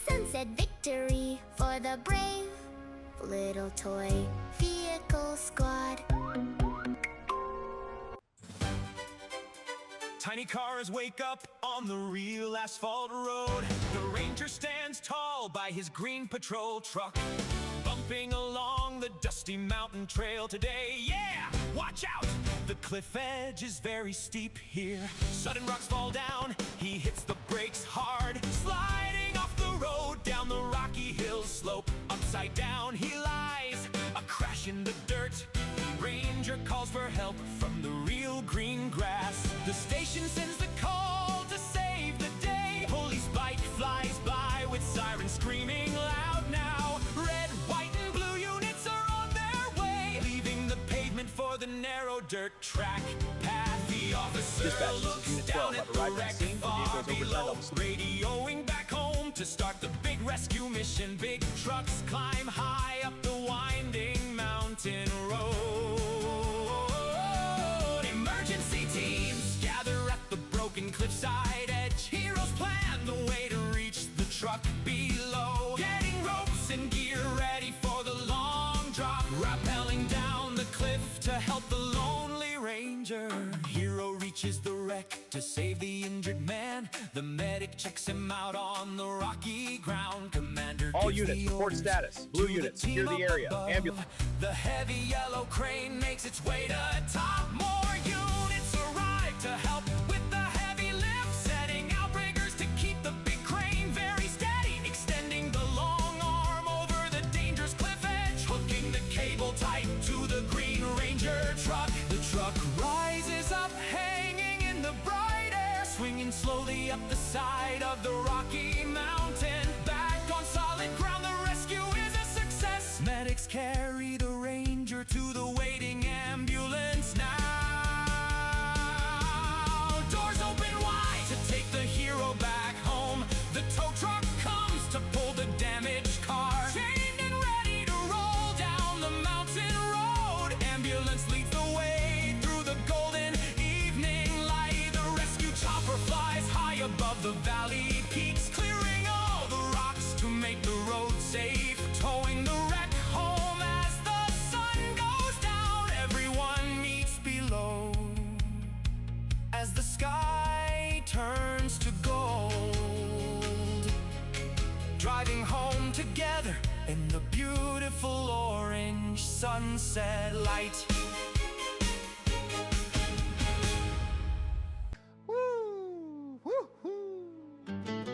Sunset victory for the brave little toy vehicle squad. Tiny cars wake up on the real asphalt road. The ranger stands tall by his green patrol truck, bumping along the dusty mountain trail today. Yeah, watch out! The cliff edge is very steep here. Sudden rocks fall down, he hits the brakes hard, sliding off the road down the rocky hill slope. Upside down he lies, a crash in the dirt. Ranger calls for help from the real green grass. The station sends the call to save the day. Police bike flies by with sirens screaming loud now. Red, white, and blue units are on their way, leaving the pavement for the narrow dirt track path. The officer looks down at the wreck far below, radioing back home to start the big rescue mission. Big trucks climb high up the winding mountain road. Emergency teams gather at the broken cliffside edge. Heroes plan the way to reach the truck below, getting ropes and gear ready for the long drop, rappelling down the cliff to help the lonely ranger. Hero reaches the wreck to save the injured man. The medic checks him out on the rocky ground. Commander all units report status. Blue units secure the area. Ambulance. The heavy yellow crane makes its way to top. More units arrive to help with the heavy lift, setting outbreakers to keep the big crane very steady, extending the long arm over the dangerous cliff edge, hooking the cable tight to the Green Ranger truck. The truck rises up, hanging in the bright air, swinging slowly up the side of the rocky mountain. Back on solid ground, the rescue is a success. Medics carry the ranger to the waiting ambulance now. Doors open wide to take the hero back home. The tow truck comes to pull the damaged car, chained and ready to roll down the mountain road. Ambulance leads the way through the golden evening light. The rescue chopper flies high above the valley peaks, clearing all the rocks to make the road safe, towing the wreck home as the sun goes down. Everyone meets below as the sky turns to gold, driving home together in the beautiful orange sunset light.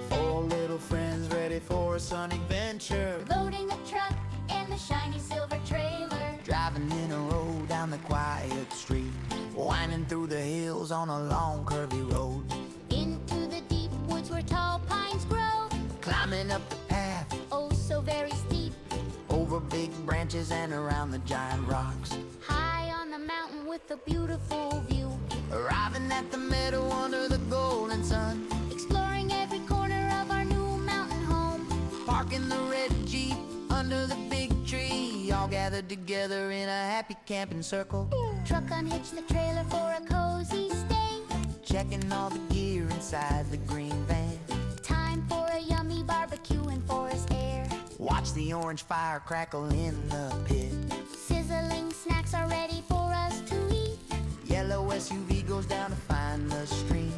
Four little friends ready for a sun adventure, Loading the truck in the shiny silver trailer. driving in a road down the quiet street, winding through the hills on a long curvy road, Into the deep woods where tall pines grow. climbing up the path Oh, so very steep. over big branches and around the giant rocks, High on the mountain with a beautiful view. arriving at the meadow under the golden sun, Exploring every corner of our new mountain home. parking the red Jeep under the big tree, all gathered together in a happy camping circle, Truck unhitched the trailer for a cozy stay. checking all the gear inside the green van. Time for a yummy barbecue in forest air. Watch the orange fire crackle in the pit. Sizzling snacks are ready for us to eat. Yellow SUV goes down to find the stream,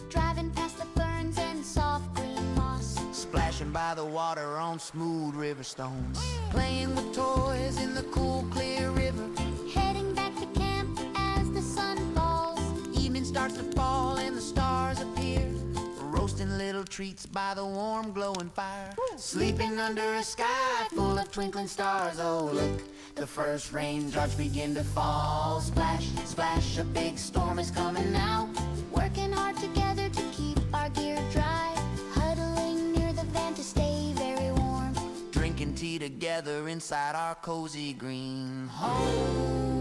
Driving past the ferns and soft green moss. splashing by the water on smooth river stones, playing with toys in the cool clear river. Heading back to camp as the sun falls. Evening starts to fall and the stars appear, roasting little treats by the warm glowing fire, sleeping under a sky full of twinkling stars. Oh look, the first raindrops begin to fall. Splash, splash, a big storm is coming now. Working hard together to keep our gear dry. Huddling near the van to stay very warm. Drinking tea together inside our cozy green home.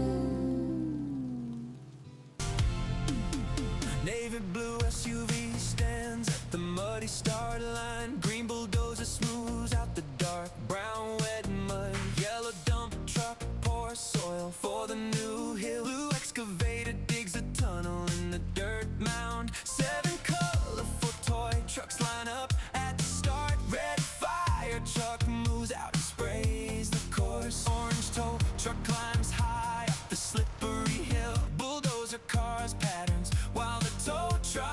Navy blue SUV stands at the muddy start line. Green bulldozer smooths out the dark brown wet mud. Yellow dump truck pours soil for the new hill. Blue excavator digs a tunnel in the dirt mound. 7 colorful toy trucks line up at the start. Red fire truck moves out and sprays the course. Orange tow truck climbs high up the slippery hill. Bulldozer cars patterns while the tow truck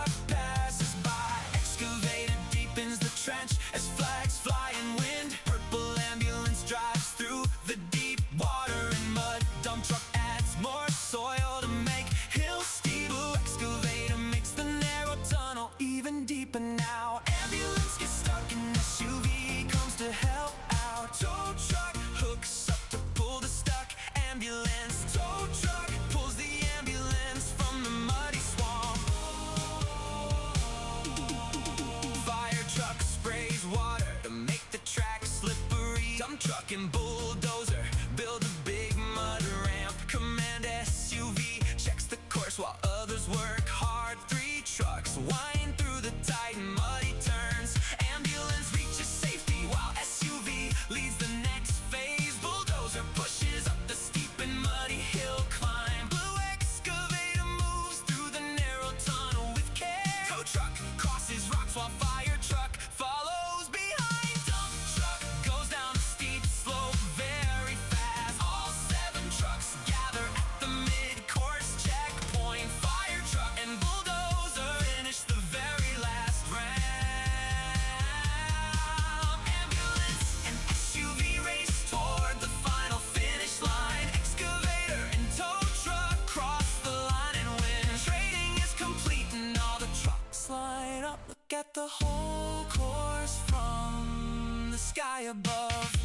Look at the whole course from the sky above.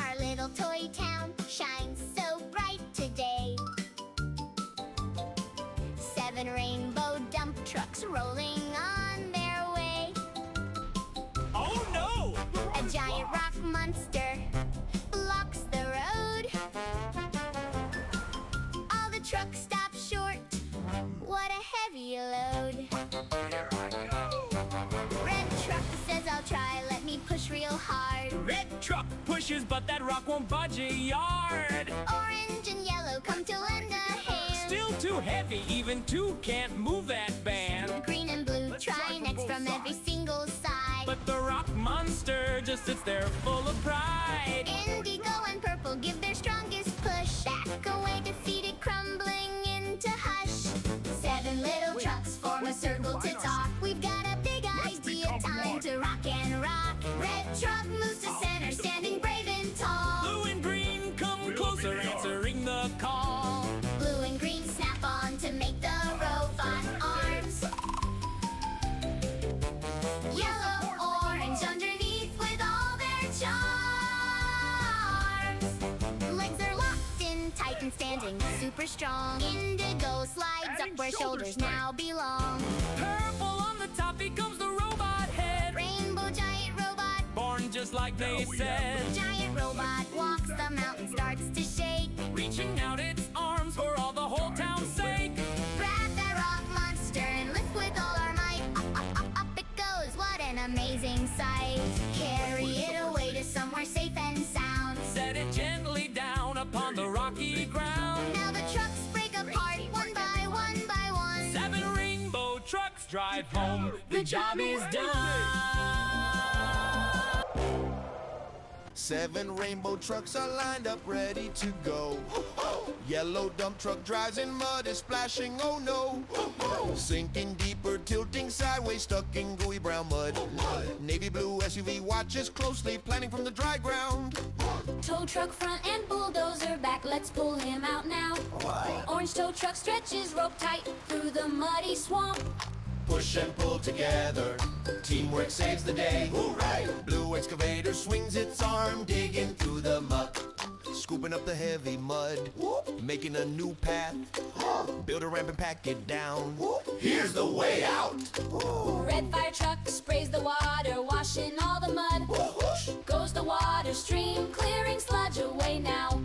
Our little toy town shines so bright today. 7 rainbow dump trucks rolling on their way. Oh no! A giant rock monster blocks the road. All the trucks stop short. What a heavy load. Red truck says, I'll try, let me push real hard. Red truck pushes, but that rock won't budge a yard. Orange and yellow come to lend a hand. Still too heavy, even 2 can't move that band. Green and blue try next from every single side. But the rock monster just sits there full of pride. Indigo and purple give their strongest push. Back away defeated, crumbling into hush. 7 little trucks form a circle to talk. We've got a big idea, time to rock and rock. Red truck moves to center, standing brave and tall. Blue and green come closer, answering the call. Blue and green snap on to make the robot arms. Yellow, orange underneath with all their charms. Legs are locked in tight and standing super strong. Indigo slides up where shoulders now belong. Purple on the top becomes the robot head. Rainbow giant robot, Born just like they said. giant robot walks the mountain, starts to shake. Reaching out its arms for all the whole town's sake. Grab that rock monster and lift with all our might. Up, up, up, up it goes, what an amazing sight. Carry it away to somewhere safe and sound. Set it gently down upon the rocky ground. Now the trucks break apart one by one by one. 7 rainbow trucks drive home. The job is done. 7 rainbow trucks are lined up ready to go. Yellow dump truck drives in mud, is splashing, oh no. Sinking deeper, tilting sideways, stuck in gooey brown mud. Navy blue SUV watches closely, planning from the dry ground. Tow truck front and bulldozer back, let's pull him out now. Orange tow truck stretches rope tight through the muddy swamp. Push and pull together, teamwork saves the day. Hooray! Blue excavator swings its arm, digging through the muck. Scooping up the heavy mud, making a new path. Build a ramp and pack it down. Here's the way out. Red fire truck sprays the water, washing all the mud. Goes the water stream, clearing sludge away now.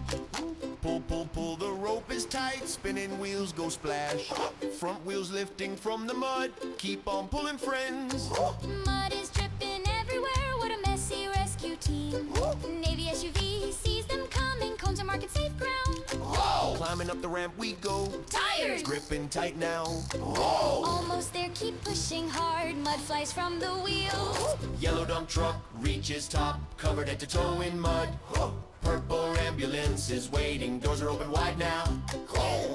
Pull, pull, pull, the rope is tight. Spinning wheels go splash. Front wheels lifting from the mud. Keep on pulling, friends. Mud is dripping everywhere, what a messy rescue team. Navy SUV sees them coming, cones are marking safe ground. Climbing up the ramp we go. Tires Gripping tight now. almost there, keep pushing hard, mud flies from the wheels. Yellow dump truck reaches top, covered head to toe in mud. Purple ambulance is waiting, doors are open wide now.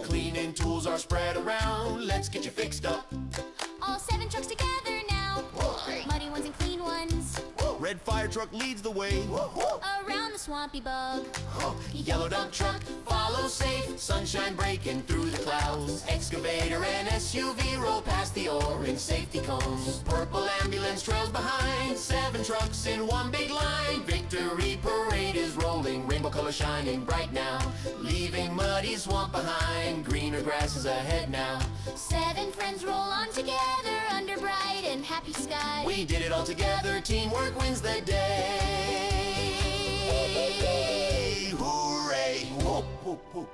Cleaning tools are spread around, let's get you fixed up. All 7 trucks together now, muddy ones and clean ones. Red fire truck leads the way. Around the swampy bug, Yellow dump truck follows safe, sunshine breaking through the clouds. Excavator and SUV roll past the orange safety cones. Purple ambulance trails behind, 7 trucks in one big line. Victory parade is rolling, rainbow colors shining bright now. Leaving muddy swamp behind, greener grass is ahead now. 7 friends roll on together under bright and happy skies. We did it all together, teamwork wins the day. Hooray! Whoop, whoop, whoop.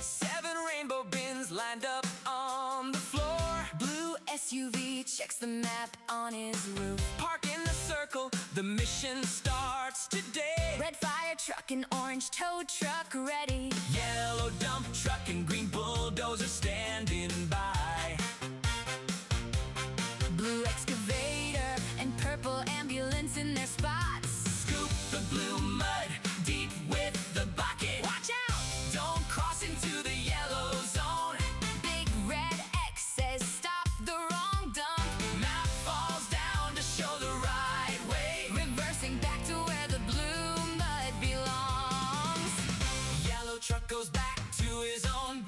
7 rainbow bins lined up on the floor. Blue SUV checks the map on his roof. Park in the circle, the mission starts today. Red fire truck and orange tow truck ready. Yellow dump truck and green bulldozer standing by. Blue excavator and purple ambulance in their spots. Scoop the blue mud deep with the bucket. Watch out! Don't cross into the yellow zone. Big red X says stop the wrong dump. Map falls down to show the right way. Reversing back to where the blue mud belongs. Yellow truck goes back to his own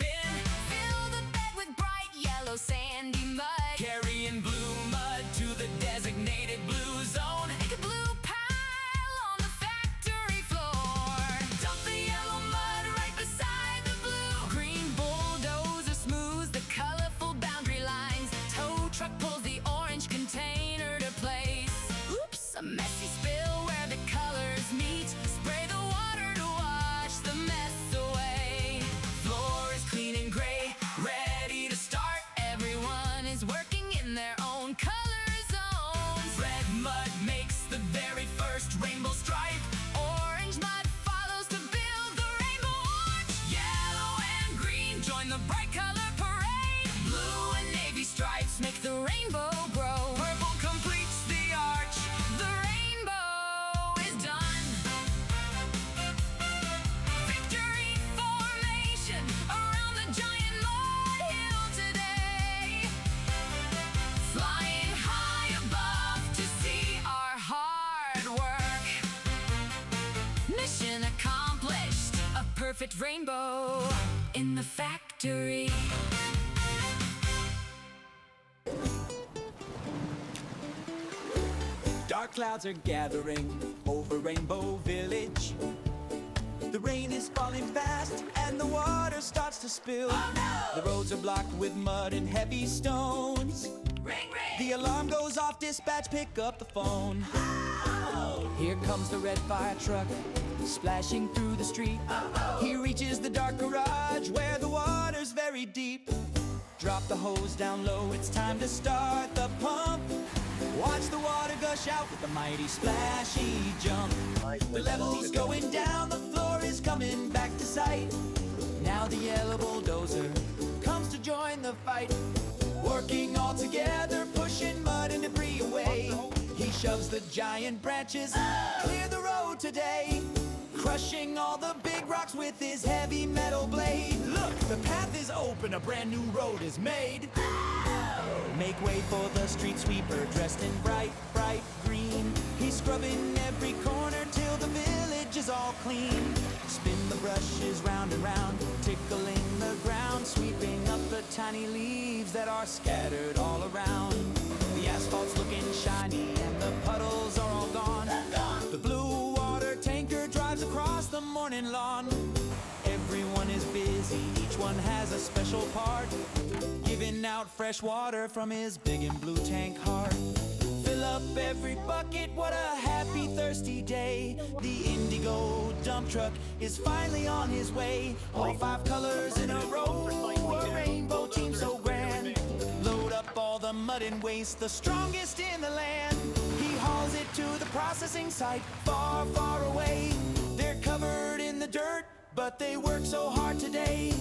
make the rainbow grow. Purple completes the arch. The rainbow is done. Victory formation around the giant mud hill today. Flying high above to see our hard work. Mission accomplished. A perfect rainbow in the factory. Dark clouds are gathering over Rainbow Village. The rain is falling fast and the water starts to spill. The roads are blocked with mud and heavy stones. Ring, ring. The alarm goes off, dispatch, pick up the phone. Here comes the red fire truck, splashing through the street. He reaches the dark garage where the water's very deep. Drop the hose down low, it's time to start the pump. Watch the water gush out with a mighty splashy jump. The level's going down, the floor is coming back to sight. Now the yellow bulldozer comes to join the fight. Working all together, pushing mud and debris away. He shoves the giant branches, clear the road today. Crushing all the big rocks with his heavy metal blade. Look, the path is open, a brand new road is made. Make way for the street sweeper dressed in bright, bright green. He's scrubbing every corner till the village is all clean. Spin the brushes round and round, tickling the ground, sweeping up the tiny leaves that are scattered all around. The asphalt's looking shiny and the puddles are all gone. The blue water tanker drives across the morning lawn. Everyone is busy, each one has a special part, giving out fresh water from his big and blue tank heart. Fill up every bucket, what a happy thirsty day. The Indigo dump truck is finally on his way. All 5 colors in a row, a rainbow team so grand. Load up all the mud and waste, the strongest in the land. He hauls it to the processing site, far, far away. They're covered in the dirt, but they work so hard today.